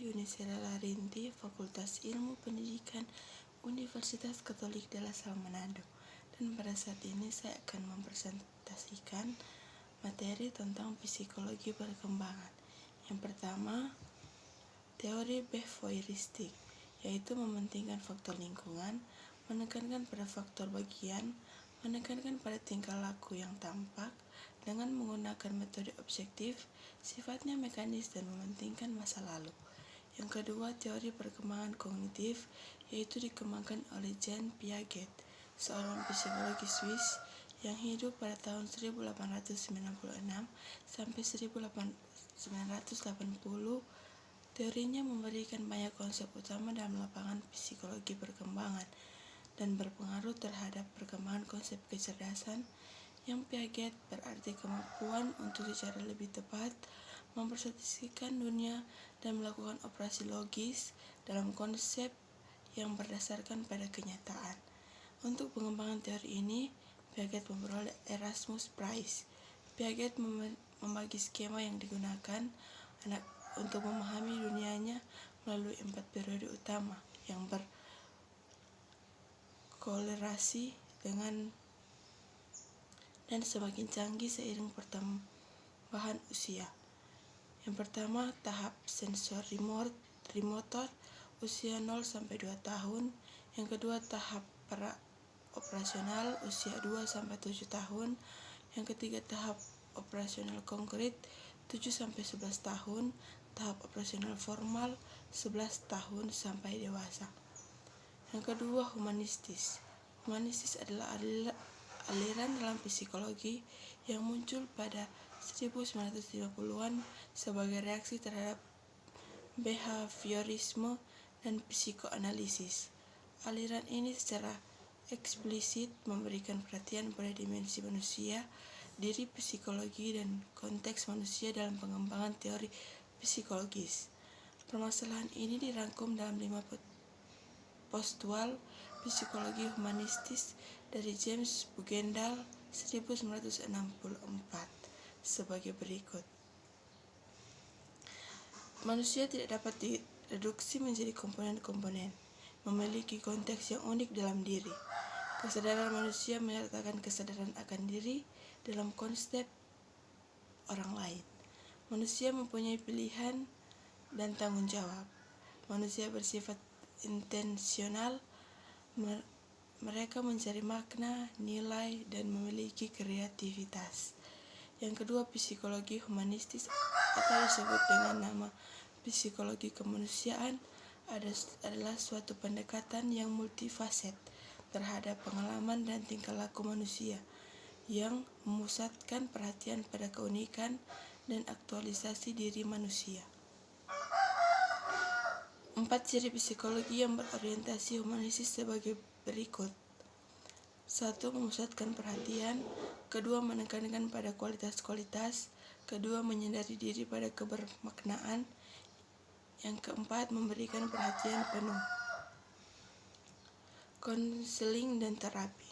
Yunisela Larinti, Fakultas Ilmu Pendidikan Universitas Katolik de la Salle Manado. Dan pada saat ini saya akan mempresentasikan materi tentang psikologi perkembangan. Yang pertama, teori behavioristik, yaitu mementingkan faktor lingkungan, menekankan pada faktor bagian, menekankan pada tingkah laku yang tampak, dengan menggunakan metode objektif, sifatnya mekanis dan mementingkan masa lalu. Yang kedua, teori perkembangan kognitif, yaitu dikembangkan oleh Jean Piaget, seorang psikologi Swiss yang hidup pada tahun 1896 sampai 1980. Teorinya memberikan banyak konsep utama dalam lapangan psikologi perkembangan dan berpengaruh terhadap perkembangan konsep kecerdasan, yang Piaget berarti kemampuan untuk secara lebih tepat mempersepsikan dunia dan melakukan operasi logis dalam konsep yang berdasarkan pada kenyataan. Untuk pengembangan teori ini, Piaget memperoleh Erasmus Prize. Piaget membagi skema yang digunakan untuk memahami dunianya melalui 4 periode utama yang berkorelasi dengan dan semakin canggih seiring pertambahan usia. Yang pertama, tahap sensorimotor usia 0-2 tahun. Yang kedua, tahap operasional usia 2-7 tahun. Yang ketiga, tahap operasional konkret 7-11 tahun. Tahap operasional formal 11 tahun sampai dewasa. Yang kedua, humanistis. Humanistis adalah aliran dalam psikologi yang muncul pada 1950-an sebagai reaksi terhadap behaviorisme dan psikoanalisis. Aliran ini secara eksplisit memberikan perhatian pada dimensi manusia, diri psikologi, dan konteks manusia dalam pengembangan teori psikologis. Permasalahan ini dirangkum dalam 5 postual psikologi humanistis dari James Bugendal 1964 sebagai berikut. Manusia tidak dapat direduksi menjadi komponen-komponen, memiliki konteks yang unik dalam diri. Kesadaran manusia menyertakan kesadaran akan diri dalam konsep orang lain. Manusia mempunyai pilihan dan tanggung jawab. Manusia bersifat intensional, mereka mencari makna, nilai, dan memiliki kreativitas. Yang kedua, psikologi humanistis atau disebut dengan nama psikologi kemanusiaan adalah suatu pendekatan yang multifaset terhadap pengalaman dan tingkah laku manusia, yang memusatkan perhatian pada keunikan dan aktualisasi diri manusia. 4 ciri psikologi yang berorientasi humanistis sebagai berikut. 1. Memusatkan perhatian. 2. Menekankan pada kualitas-kualitas. 2. Menyadari diri pada kebermaknaan. Yang keempat, memberikan perhatian penuh. Konseling dan terapi.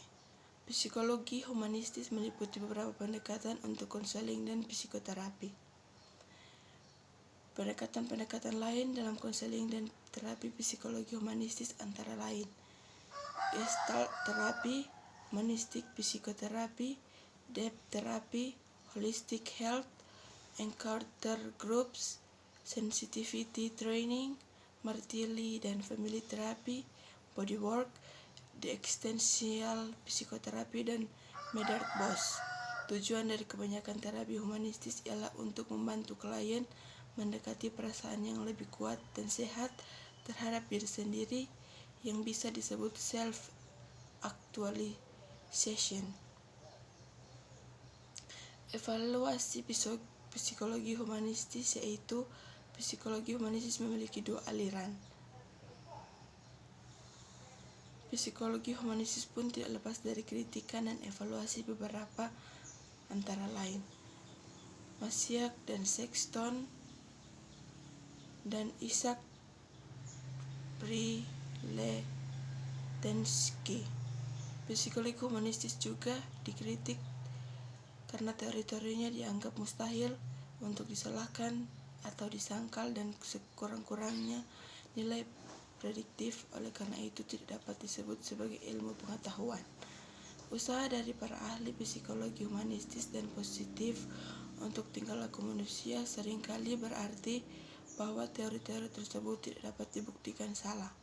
Psikologi humanistis meliputi beberapa pendekatan untuk konseling dan psikoterapi. Pendekatan-pendekatan lain dalam konseling dan terapi psikologi humanistis antara lain Gestalt terapi, monistic psikoterapi, depth terapi, holistic health, encounter groups, sensitivity training, Martelli dan family therapy, bodywork, the existential psikoterapi, dan Medard-Boss. Tujuan dari kebanyakan terapi humanistis ialah untuk membantu klien mendekati perasaan yang lebih kuat dan sehat terhadap diri sendiri, yang bisa disebut self-actualization. Evaluasi psikologi humanistis, yaitu psikologi humanistis memiliki 2 aliran. Psikologi humanistis pun tidak lepas dari kritikan dan evaluasi beberapa antara lain Masiak dan Sexton dan Isaac Brzezinski. Psikologi humanistis juga dikritik karena teori-teorinya dianggap mustahil untuk disalahkan atau disangkal dan sekurang-kurangnya nilai prediktif, oleh karena itu tidak dapat disebut sebagai ilmu pengetahuan. Usaha dari para ahli psikologi humanistis dan positif untuk tingkah laku manusia seringkali berarti bahwa teori-teori tersebut tidak dapat dibuktikan salah,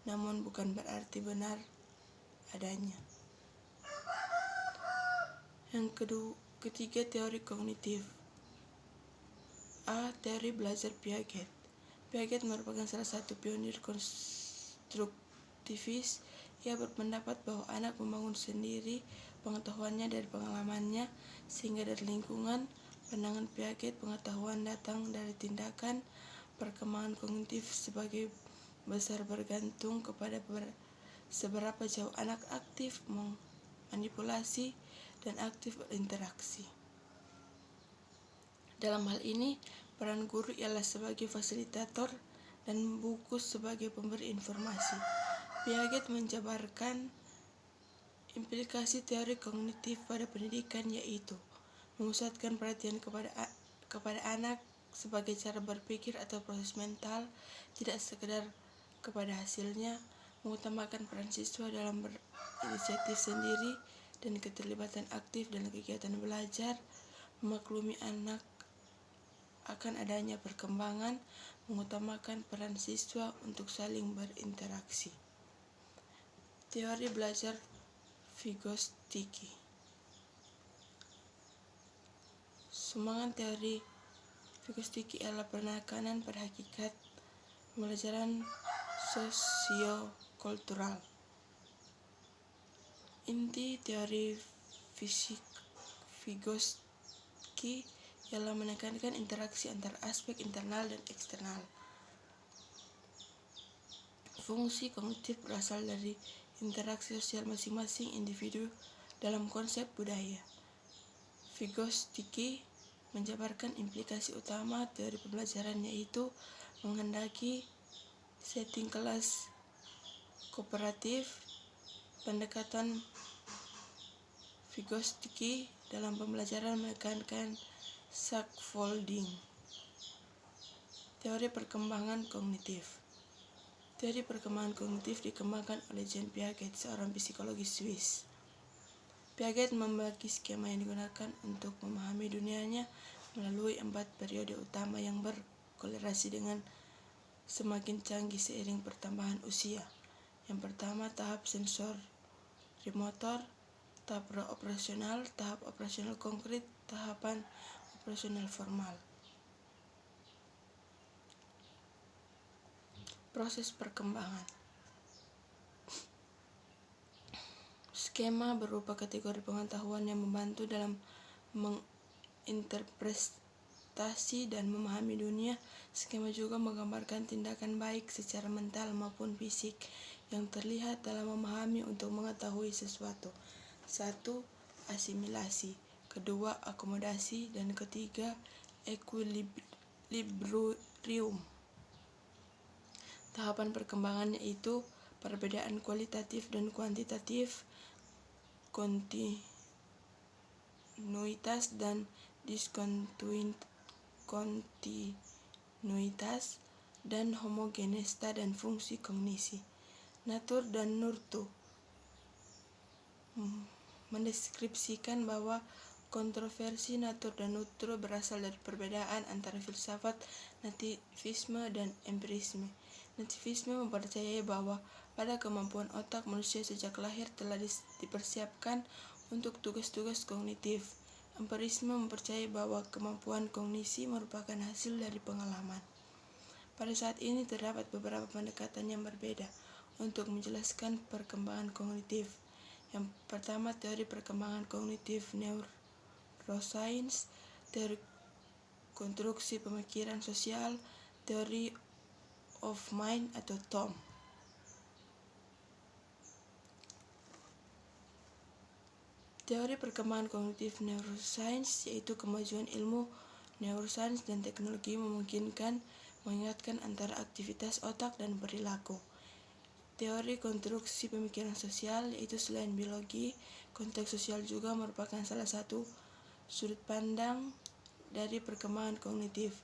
namun bukan berarti benar adanya. Ketiga, teori kognitif. A. Teori belajar Piaget. Piaget merupakan salah satu pionir konstruktivis. Ia berpendapat bahwa anak membangun sendiri pengetahuannya dari pengalamannya, sehingga dari lingkungan. Pandangan Piaget, pengetahuan datang dari tindakan. Perkembangan kognitif sebagai besar bergantung kepada seberapa jauh anak aktif memanipulasi dan aktif berinteraksi. Dalam hal ini, peran guru ialah sebagai fasilitator dan buku sebagai pemberi informasi. Piaget menjabarkan implikasi teori kognitif pada pendidikan, yaitu memusatkan perhatian kepada anak sebagai cara berpikir atau proses mental, tidak sekedar kepada hasilnya, mengutamakan peran siswa dalam berinisiatif sendiri dan keterlibatan aktif dalam kegiatan belajar, memaklumi anak akan adanya perkembangan, mengutamakan peran siswa untuk saling berinteraksi. Teori belajar Vygotsky. Sumbangan teori Vygotsky ialah penekanan pada hakikat pembelajaran sosiokultural. Inti teori Vygotsky ialah menekankan interaksi antara aspek internal dan eksternal. Fungsi kognitif berasal dari interaksi sosial masing-masing individu dalam konsep budaya. Vygotsky menjabarkan implikasi utama teori pembelajaran, yaitu menghendaki setting kelas kooperatif. Pendekatan Vygotsky dalam pembelajaran menekankan scaffolding. Teori perkembangan kognitif. Teori perkembangan kognitif dikembangkan oleh Jean Piaget, seorang psikologis Swiss. Piaget membagi skema yang digunakan untuk memahami dunianya melalui 4 periode utama yang berkorelasi dengan semakin canggih seiring pertambahan usia. Yang pertama, tahap sensorimotor, tahap operasional, tahap operasional konkret, tahapan operasional formal. Proses perkembangan. Skema berupa kategori pengetahuan yang membantu dalam menginterpretasi dan memahami dunia. Skema juga menggambarkan tindakan baik secara mental maupun fisik yang terlihat dalam memahami untuk mengetahui sesuatu. 1. Asimilasi, 2. Akomodasi, dan 3. Equilibrium. Tahapan perkembangan yaitu perbedaan kualitatif dan kuantitatif, kontinuitas dan diskontinuitas, dan homogenesta dan fungsi kognisi. Natur dan nurture mendeskripsikan bahwa kontroversi natur dan nurture berasal dari perbedaan antara filsafat nativisme dan empirisme. Nativisme mempercayai bahwa pada kemampuan otak manusia sejak lahir telah dipersiapkan untuk tugas-tugas kognitif. Empirisme mempercayai bahwa kemampuan kognisi merupakan hasil dari pengalaman. Pada saat ini terdapat beberapa pendekatan yang berbeda untuk menjelaskan perkembangan kognitif. Yang pertama, teori perkembangan kognitif neuroscience, teori konstruksi pemikiran sosial, theory of mind atau TOM. Teori perkembangan kognitif neuroscience yaitu kemajuan ilmu neuroscience dan teknologi memungkinkan mengingatkan antara aktivitas otak dan perilaku. Teori konstruksi pemikiran sosial yaitu selain biologi, konteks sosial juga merupakan salah satu sudut pandang dari perkembangan kognitif.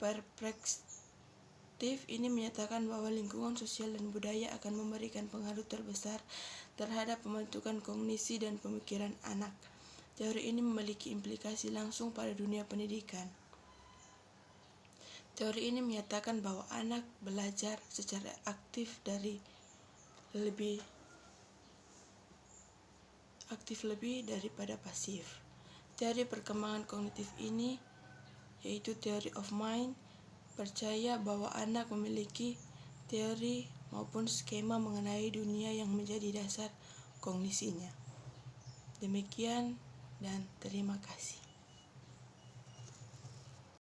Perspektif ini menyatakan bahwa lingkungan sosial dan budaya akan memberikan pengaruh terbesar terhadap pembentukan kognisi dan pemikiran anak. Teori ini memiliki implikasi langsung pada dunia pendidikan. Teori ini menyatakan bahwa anak belajar secara aktif lebih daripada pasif. Teori perkembangan kognitif ini, yaitu Theory of Mind, percaya bahwa anak memiliki teori maupun skema mengenai dunia yang menjadi dasar kognisinya. Demikian dan terima kasih.